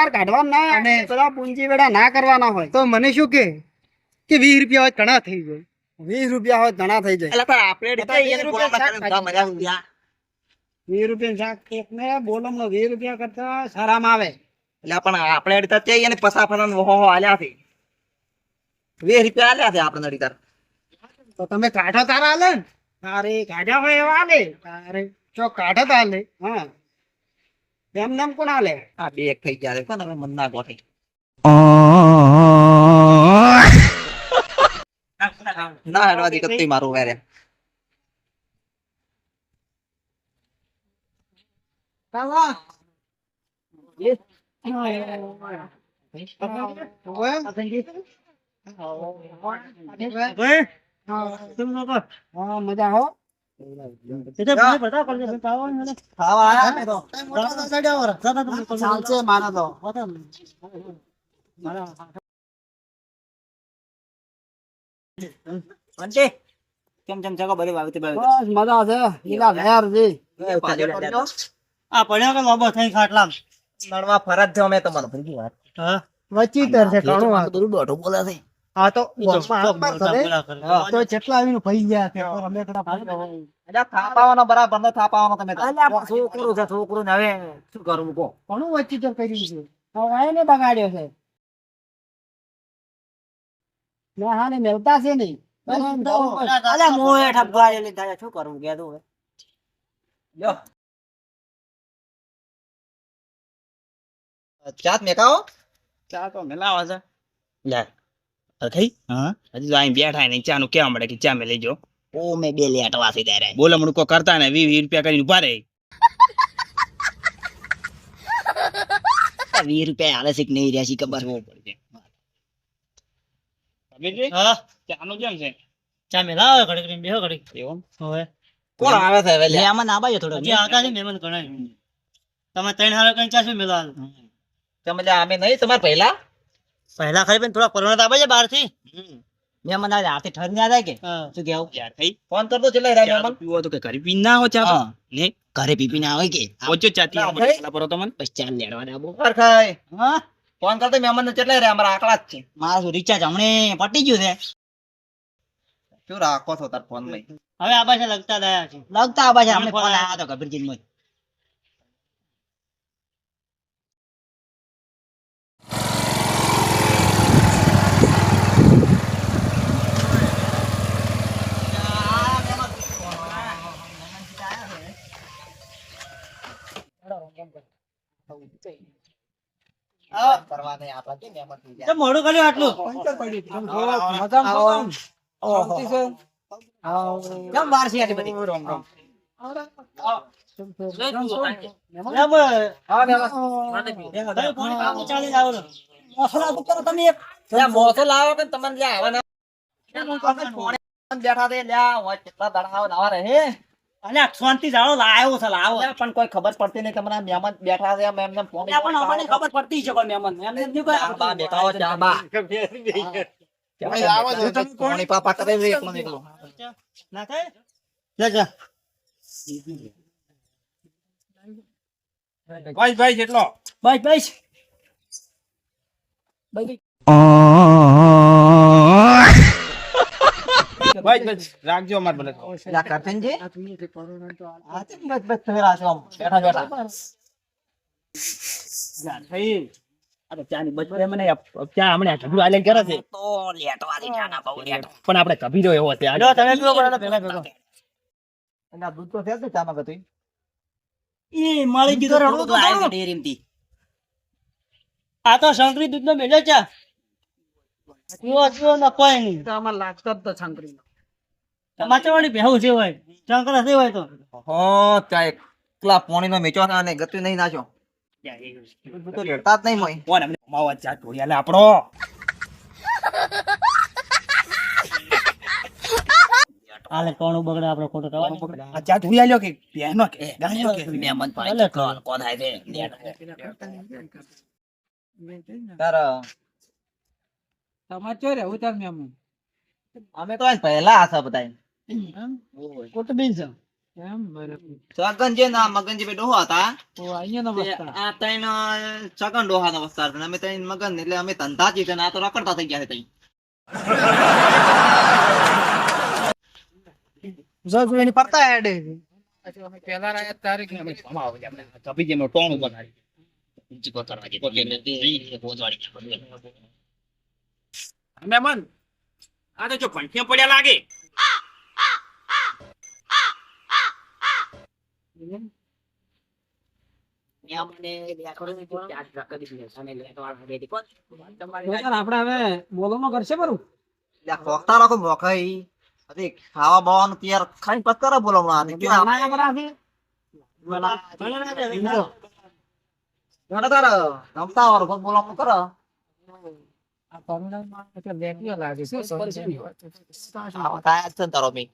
બહાર કાઢવા ના અને પેલા પૂંજી વેડા ના કરવાના હોય તો મને શું કે 20 રૂપિયા હોય ઘણા થઈ જાય 20 રૂપિયા હોય ઘણા થઈ જાય એટલે પણ આપણે બધા 20 રૂપિયા શાક મજા ઉડ્યા 20 રૂપિયા શાક એક ને બોલમ નો 20 રૂપિયા કરતા સારામાં આવે એટલે પણ આપણે અડતા તે એને પસાફાના ઓહો આલ્યા છે 20 રૂપિયા આલ્યા છે આપણે અડીતાર તો તમે કાઢો તારા હાલે ને તારે કાઢ્યા હોય એવા આલે તારે જો કાઢો તો હાલે હા એમ નામ કોણ આલે આ બે એક થઈ ગયા છે કોણ હવે મન ના ગોઠે ના હેડવા દી કત્તી મારું વેરે કાવા મજા હો ખાવા આયા અમે તો ચાલશે મારા તો અંતે કેમ કેમ જગો બધી વાવતી બસ મજા છે લીલા લહેર છે આ પડ્યો કે બાબો થઈ ખાટલા નડવા ફરજ છે અમે તમારો ભરગી વાત હા વચીતર છે ઘણું આ બધું દોઢું બોલે છે આ તો તો જેટલા આવીને ભઈ ગયા છે અમે એટલે થાપાવાનો બરાબર ન થાપાવાનો તમે છોકરું છે છોકરું ને હવે શું કરવું કો ઘણું વચીતર કર્યું છે હવે એને બગાડ્યો છે ના હા ને મેલતા છે નહીં અલે મોએ ઠપગાડે લીધા શું કરવું કે તું લ્યો ચાત મેકાઓ ચા તો મેલાવા છે લે અખઈ હા હજી તો અહીં બેઠા ને ચા નું કેવા મળે કે ચા મે લઈ જો ઓ મે બે લેટ વાસી દે રે બોલો મણકો કરતા ને 20 રૂપિયા કરીને ઉભા રે 20 રૂપિયા આલે છે કે નહીં રહ્યા છે ખબર હો પડશે હા ચાનું કેમ છે ચા મેલાવ ઘડી કરીને બેહો ઘડી એવું હવે કોણ આવે છે હવે મહેમાન આબાયો થોડો હજી આવતા છે મહેમાન ઘણા તમે ત્રણ હારો કઈ ચા શું મેલાવ તમે અમે નહીં તમાર પહેલા પહેલા ખાલી પણ થોડા કોરોના તાપે છે બહાર થી મહેમાન આજે હાથે ઠર ના જાય કે હા શું કેવું યાર થઈ ફોન કરતો ચલે રે મહેમાન પીવો તો કે ઘરે પી ના હો ચા ને ઘરે પીપી ના આવે કે ઓછો ચાતી ના, આપણે પેલા પરો તો મને પછી ચાલ લેડવા દાબો ખાય હા ફોન કરતો મહેમાન ને ચલે રે અમારા આકડા જ છે મારું રિચાર્જ હમણે પટી ગયું છે શું રાખો છો તાર ફોન માં હવે આ પાસે લગતા દયા છે લગતા આ બાજુ હમણે ફોન આવ્યો તો ગભરજી માં કરવા નહીં આપડા કે મહેમાન થઈ જાય તો મોડું કર્યું આટલું કેમ વાર છે આટલી બધી મોસો લાવો કે તમને લ્યા આવવાના બેઠા છે લ્યા હોય કેટલા દડાવ લાવા રહે અને શાંતિ જાળો લાવ્યો છે લાવો પણ કોઈ ખબર પડતી નહીં તમારા મહેમાન બેઠા છે એમને ફોન પણ અમને ખબર પડતી છે કોઈ મહેમાન એમને નહીં કોઈ બા બેઠા હો ચા બા પાણી પાપા કરે છે એકલો એકલો ના થાય જા જા ભાઈ જેટલો બસ બસ ભાઈ રાખજો અમાર ભલે લા કરતન છે આ તે બસ બસ થરા છો બેઠા બેઠા થઈ આ તો ચાની બચપન મને ચા હમણે ઢગલું આલે કરે છે તો લેટવાળી જાના બહુ લેટ પણ આપણે કભીરો એવો છે જો તમે પીવો પડે પેલા ભેગો અને દૂધ તો છે ચામાં ગતું ઈ મળી ગયું તો થોડું આવ્યું ડેરીમથી આ તો શંકરી દૂધ નો મેલ્યો ચા પીવો પીવો ના કોઈ નહીં આમાં લાગતો જ તો છંકરી માચવાડી બેહું છે હોય શંકરા છે હોય તો હો ત્યાં એકલા પાણીનો મેચો અને ગતું નહીં નાખ્યો તો લેતા જ નહીં મોય કોણ અમને માવા ચા ઢોળિયા લે આપણો આલે કોણ બગડે આપણો ખોટો થવાનો આ ચા ઢોળિયા લ્યો કે બેનો કે ગાયો કે મહેમાન અલે પાણી કોણ થાય છે તાર તમાર ચો રે ઉતાર મે અમે તો આજ પહેલા આશા બતાઈ કોટ બીન છે સગનજી ના મગનજી બે ડોહા હતા આ ત્રણ સગન ડોહા નો વસ્તાર હતા. અમે ત્રણ મગન એટલે અમે ધંધા જ આ તો રખડતા થઈ ગયા છે તઈ. એની ફરતા હેડે મહેમાન આ તો જો ભંઠિયા પડ્યા લાગે. આપડે હવે બોલવામાં કરશે બરું લ્યા ખોખતા રાખો મોખાઈ. અરે ખાવા બાવાનું તૈયાર ખાઈને પત કરો બોલો હમણાં. રમતા વાળો પણ બોલવાનું કરો. આવા થાય જ છે ને તારો બી.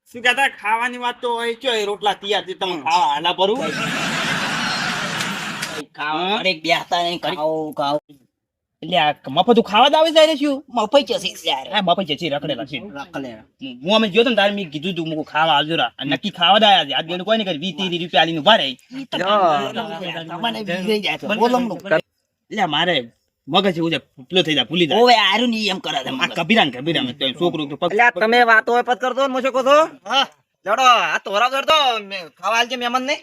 શું કહેતા ખાવાની વાત તો હોય છે રોટલા તૈયાર છે તમે ખાવા હાલા પરું એટલે આ મફતું ખાવા જ આવી જાય શું મફઈ છે મફઈ છે રખડેલા છે હું અમે જોયો ને તારે મેં કીધું તું મુકું ખાવા આવજો રા અને નક્કી ખાવા જ આવ્યા છે આજ બેન કોઈ નહીં કરી 20-30 રૂપિયા આલીને ઉભા રહી એટલે મારે મગજ એવું છે પેલો થઈ જાય ભૂલી જાય ઓવે આરું ની એમ કરે છે કબીરા તો છોકરો તો એટલે તમે વાતો પત કરતો ને મોશો કહો છો લડો આ તોરા કરતો ખાવા આલજે મહેમાન ને.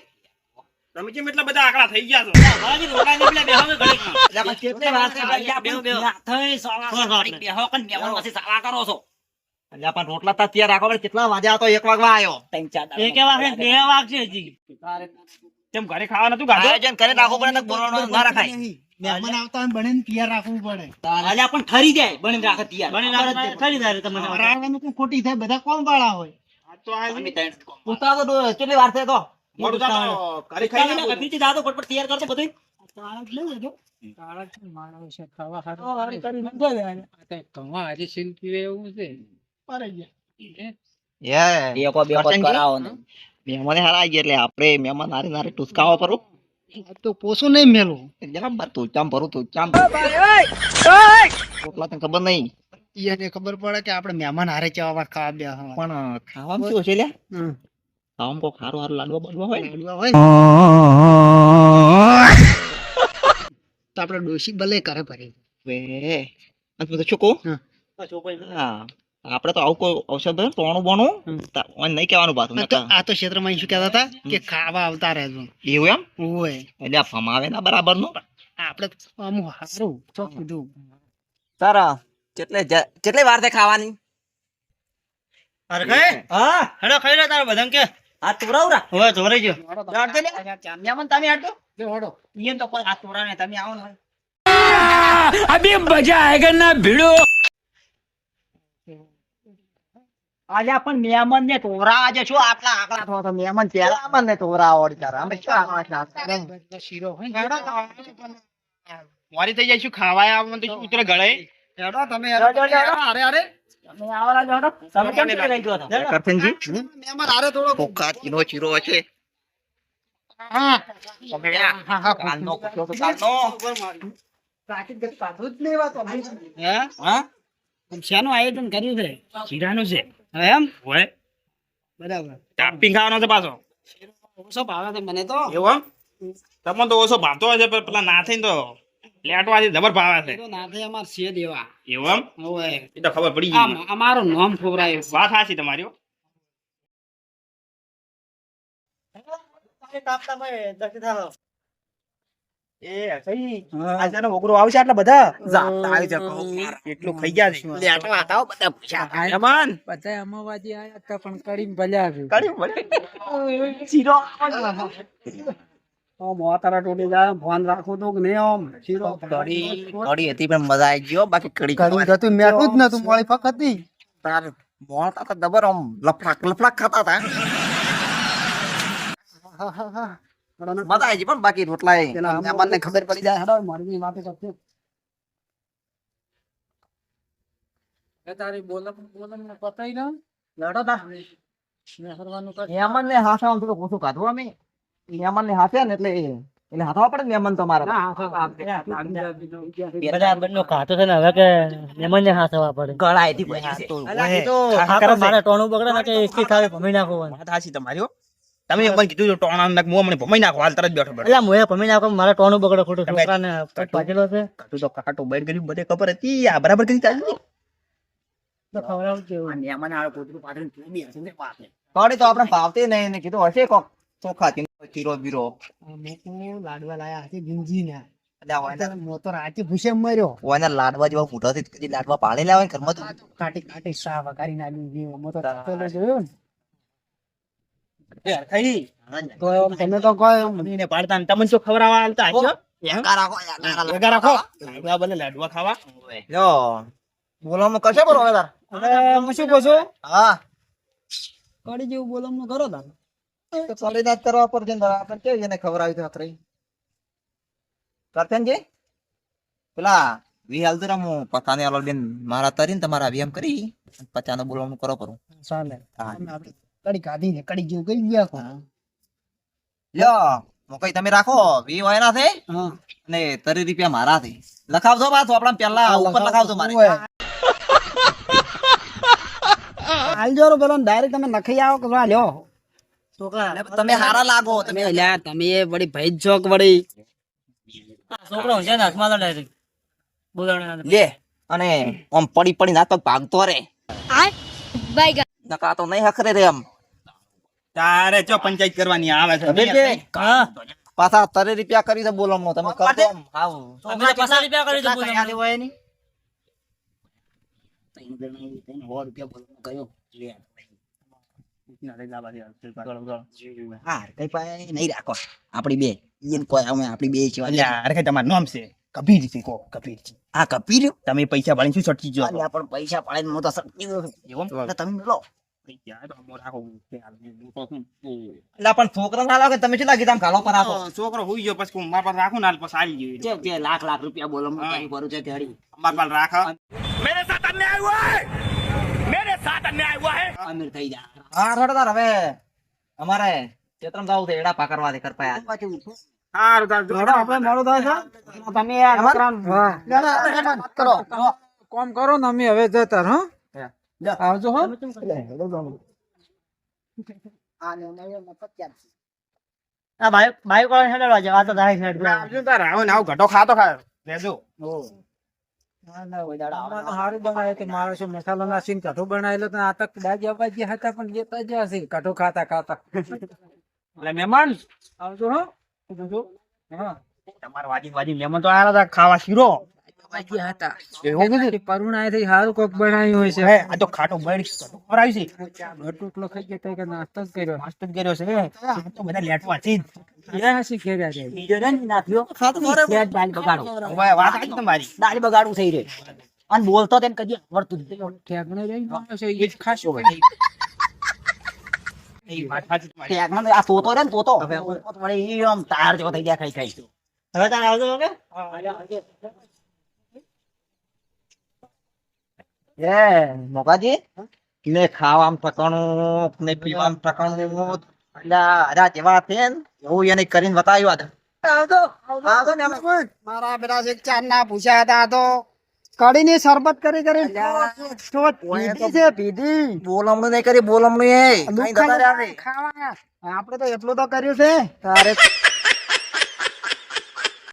તમે કેમ એટલા બધા આકડા થઈ ગયા છો મારી રોકા ને પેલા બેહો ઘડી એટલે પણ કેટલી વાર છે ભાઈ બેહો કરો છો એટલે પણ રોટલા તા તૈયાર રાખો પડે. કેટલા વાગ્યા તો 1 વાગવા આવ્યો. એક વાગે 2 વાગશે હજી. તેમ ઘરે ખાવા નતું ગાધો આયોજન કરે રાખો પડે ને બોલવાનું ના રખાય. મહેમાન આવતા હોય બને તૈયાર રાખવું પડે અલ્યા પણ ઠરી જાય બની રાખે તૈયાર બની રાખે ખરી જાય તમને રાવણ કોઈ ખોટી થાય બધા કોણ વાળા હોય તો આ પૂછતા તો કેટલી વાર છે તો મોડું થાતો ઘરે ખાઈ લે બીજી દાદો ફટફટ તૈયાર કરતો બધું મહેમાન હારા આવી ગયા એટલે આપણે મહેમાન હારે નારે ટુસકાવા પરું તો પોસું નહીં મેલું જરા તું ચામ ભરું તું ચામ રોટલા તને ખબર નહીં એને ખબર પડે કે આપણે મહેમાન હારે ચવા વાર ખાવા બે પણ ખાવામાં શું છે લ્યા ખાવામાં કોઈ સારું સારું લાડવા બાડવા હોય ને તો આપણે ડોશી ભલે કરે ભરી વે અને બધું શું કહું હા આપણે તો આવું કોઈ ઔષધ હોય ટોણું બોણું નહીં કહેવાનું પાછું આ તો ક્ષેત્રમાં શું કહેતા હતા કે ખાવા આવતા રહેજો એવું એમ ઓય એટલે ફમાવે ના બરાબર નું આપણે અમુક સારું ચોક કીધું સારા કેટલી વાર છે ખાવાની અરે કઈ હા હેડો ખાઈ લે તારે બધાને કે આ તોરાવરા હવે ધોરાઈ ગયો મહેમાન તમે હાટો હડો ઈયન તો કોઈ હાથ તોરા ને તમે આવો ને આલ્યા પણ મહેમાન ને તોરા આજે શું આટલા આકડા થો તો મહેમાન પેલા મહેમાન ને તોરા ઓડચારા અમે શું આકડા શીરો મારી થઈ જાય શું ખાવા આવવાનું તો શું ઉતરે ગળે હેડો તમે અરે અરે તમે આવરા જોડો તમે કેમ કે રહી ગયો હતો કરથનજી મહેમાન હારે થોડો કોકા ચીનો ચીરો છે હા કાલનો કુટલો તો કાલનો હે હા શાનું આયોજન કર્યું છે શીરાનું છે એમ હોય બરાબર ટાપી ખાવાનો છે પાછો ઓછો ભાવે છે મને તો એવું એમ તમને તો ઓછો ભાવતો હોય છે પણ પેલા ના થઈને તો લેટવાથી જબર ભાવે છે નાથે અમાર છે દેવા એવું એમ ઓય એ તો ખબર પડી ગઈ અમારું નામ ખોબરાય વાત સાચી તમારી હો. એ કઈ આજે નો ઓગરો આવશે આટલા બધા જાતા આવી છે એટલું ખાઈ ગયા છે લેટવા આવો બધા પૂછા મહેમાન બધા અમાવાજી આયા હતા પણ કરીમ ભલ્યા છે કરી ભલે ચીરો મોતારા ટોટી જાય ફોન રાખો તો કે નહીં આમ શીરો કડી હતી પણ મજા આવી ગયો બાકી કડી હતું મેઠું જ નતું મોળી ફક હતી તાર મોળતા તો દબર આમ લફડાક લફડાક ખાતા હતા મજા આવી ગઈ પણ બાકી રોટલા મહેમાન ને ખબર પડી જાય હેડો મારી વાતે કરશે તારી બોલમ પતાઈ ના લડો તા મહેમાન ને હાથે આમ થોડું ઓછું કાઢવું અમે મહેમાન ને હાથે ને એટલે એટલે હાથવા પડે ને મહેમાન તો મારા ના, આખો આપે. પેલા બંને ખાતો છે ને હવે કે મહેમાનને હાથવા પડે ગળાએથી અલા, એ તો આ તો મારે ટોણું બગડે ને કે એકી થાળી ભમી નાખો વાત સાચી તમારી હો. તમે એક વાર કીધું ટોણા નાખ મું મને ભમાઈ નાખો હાલ તરત બેઠો બેઠો એટલે મોએ ભમી નાખો મારે ટોણું બગડે ખોટું તમે- છોકરાને પેટ પાકેલો છે કાટું તો કાટો બેડ કર્યું બધે ખબર હતી આ બરાબર કરી ચાલી તો ખવડાવું કેવું કડી તો આપણે ભાવતી નહીં ને કીધું હશે કોક ચોખા ચીરો બીરો લાડવા લાયા હતી ગુંજીના. અલ્યા ઓયના અત્યારે મોતો રાતે ભૂસે મર્યો. ઓયના લાડવા જેવા ફૂટા થી કદી લાડવા પાડી લાવે ને ઘરમાં તો કાટી કાટી સા વગાડી નાખી જીવ. મોતો તપેલો જોયો ને. તો એમ તમે તો કહો એમ. મને પાડતા ને તમને શું ખવડાવવા આલતા હશો યાકા રાખો ભેગા રાખો લાડવા બને લાડવા ખાવા જો બોલવામાં કશે બરો હવે તાર હવે હું શું કહું છું? હા કડી જેવું બોલવાનું કરો તાર. તો ચાલી ના જ કરવા પડશે ને તારે. આપણે કેવી એને ખબર આવી તો આખરી કરતે જે પેલા વી હાલ તો હું પતાને આલો બેન મારા તરીને તમારા અભિયાન કરી પચાનો બોલવાનું કરો પરું ચાલે. હા. અમે આપણે કડી કાઢી ને કડી જેવું કરી ગયા કો. લ્યો મોકઈ તમે રાખો વી હોય ના છે હા. અને 30 રૂપિયા મારા છે લખાવજો પાછું આપણા પેલા ઉપર લખાવજો મારે હાલજો રો પેલો ડાયરેક્ટ તમે નખાઈ આવો કે લ્યો. છોકરા તમે હારા લાગો તમે અલ્યા તમે એ વળી ભાઈ જ છો કે વળી. છોકરો છે ને હાથમાં તો ડાયરેક્ટ બોલાવણે લે અને આમ પડી પડી નાક પગ ભાગતો રે નકા તો નહીં હખરે રે આમ તારે ચો પંચાયત કરવાની આવે છે ખબર છે? હા પાછા 30 રૂપિયા કરી છે બોલવાનું તમે કરતો આમ હાવ અમે તો 50 રૂપિયા કરી દો બોલાવણે. હોય ની હા કઈ પાય નહીં રાખો આપડી બે ઈન કોઈ અમે આપડી બે છે અલ્યા અરે તમારું નામ છે કબીરજી કો કબીરજી આ કપી રહ્યો તમે પૈસા વાળી શું સટકી જો અલ્યા પણ પૈસા પાડીને હું તો સટકી ગયો છું. એવું એટલે તમે લો પૈસા તો અમો રાખો એટલે પણ છોકરા ના લાગે તમે કેટલા કીધા ઘાલો પર રાખો છોકરો હોઈ ગયો પછી મારા પાસે રાખું ને હાલ પછી આવી ગયો જે લાખ રૂપિયા બોલો હા. કઈ ભરું છે તેડી મારા પાસે રાખો અમીર થઈ જા હા રડદાર હવે અમારે ચેતન દાવ છે એડા પાકરવા દે કરપાયા સારું તાર જોડો આપણે મોડું થાય છે. તમે આ છોકરાને કરો. કોમ કરો ને અમે હવે જતા હો. આવજો હો. આ બાઈક વાળા હેડવા જાવ આ તો ડાયરેક્ટ હેડ આવજો તાર આવો ને આવો ઘટો ખાતો ખા લેજો સારું બનાવે કે મારો શું મસાલો નાખીને કઢો બનાવેલો તો આ તક દાજી અપાજી હતા પણ લેતા જ હશે કઢો ખાતા ખાતા. એટલે મહેમાન આવજો હો. હા. તમારા વાજી મહેમાન તો આયા હતા ખાવા શીરો અપાજી હતા. એવું કીધું પરુણાએ થી સારું કોક બનાવ્યું હોય છે. હે આ તો ખાટો બળ ખવડાવી છે ટુકડો ખાઈ ગયા તો કે નાસ્તો જ કર્યો. મસ્ત જ કર્યો છે આ તો બધા લેટવા છે એ હસી ખેડ્યા છે. બીજો ને નાખ્યો ફેટ બાલ બગાડો ઓય વાત આવી તમારી દાળ બગાડું થઈ રે અને બોલતો તેમ કદી આવડતું જ નહીં. ઠેકણો જઈને માણસ છે, એ જ ખાશો. એ વાત સાચી તમારી ઠેકમાં આ તોતો રે ને તોતો વળી ઈ આમ તાર જેવો થઈ ગયા ખાઈ ખાઈ. હવે તારે આવજો કે એ મોકાજી ને ખાવામાં ઠકાણું ને પીવામાં ઠકાણું એટલે અરા જેવા છે ને એવું એને કરીને બતાવ્યું આવતો ને અમે મારા બેટા એક ચાર ના પૂછ્યા હતા તો કડીની શરબત કરી કરી પીધી છે પીધી. બોલમણું નહીં કરી બોલમણું એ કઈ જતા રહ્યા છે. ખાવા આપણે તો એટલું તો કર્યું છે તારે.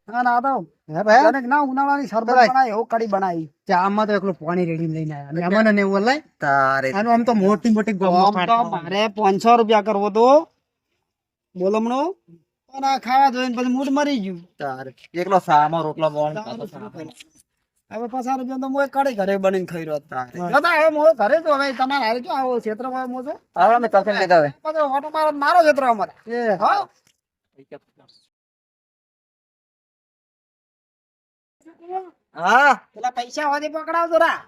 ના ના તો હે ભાઈ અને ના ઉનાળાની શરબત બનાવી એવું કડી બનાવી ચામાં તો એકલું પાણી રેડી લઈને આવ્યા મહેમાન ને એવું લઈ તારે આનું આમ તો મોટી મોટી મારે 500 રૂપિયા કરવો તો બોલમણો પણ આ ખાવા જોઈને પછી મૂડ મરી ગયું. તારે એકલો સામો રોટલો બોલ હવે 50 રૂપિયા તો હું કડી ઘરે બનીને ખાઈ રહ્યો દાદા હવે હું ઘરે તો હવે તમારે હારે જો આવો ક્ષેત્રમાં મોજો હવે અમે તરફેણ લીધા હવે પછી ઓટો મારો ક્ષેત્ર અમારે હા હા પેલા પૈસા હોદી પકડાવજો રા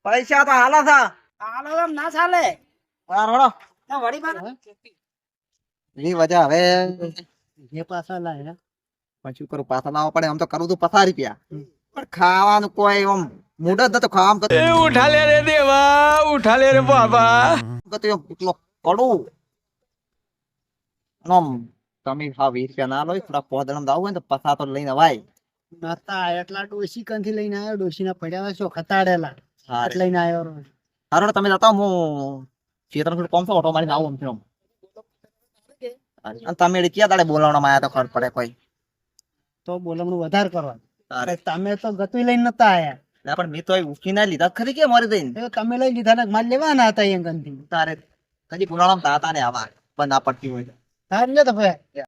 પૈસા તો હાલા થા હાલો એમ ના ચાલે રોડો ના વળી બાર એ વજહ હવે જે પાછા લાય પછી કરું પાછા લાવવા પડે આમ તો કરું તો 50 રૂપિયા પણ ખાવાનું કોઈ આમ મૂડ જ નતો ખાવામાં ઉઠા લે રે દેવા ઉઠા લે રે બાબા એકલો કડું આમ તમે હા 20 રૂપિયા ના લો થોડા પોદળમ દાવ હોય ને તો પસા તો લઈને અવાય નતા એટલા ડોશી કંથી લઈને આવ્યો ડોશીના પડ્યા છો ખતાડેલા હા એટલે લઈને આવ્યો હારો તમે જતા હું ખેતર થોડું કોમ છો ઓટો મારીને આવું એમ અને તમે ક્યાં દાડે બોલાવવામાં આયા તો ખબર પડે કોઈ તો બોલમણું વધારે કરવા તારે તમે તો ગતું લઈને નતા આયા ના પણ મેં તો ઉઠી ના લીધા ખરી કે મારી દઈને એ તમે લઈ લીધા ને માલ લેવાના હતા અહીંયા કંથી તારે કદી બોલાવવામાં તાતા ને આવા બંધ ના પડતી હોય તાર લે તો ભાઈ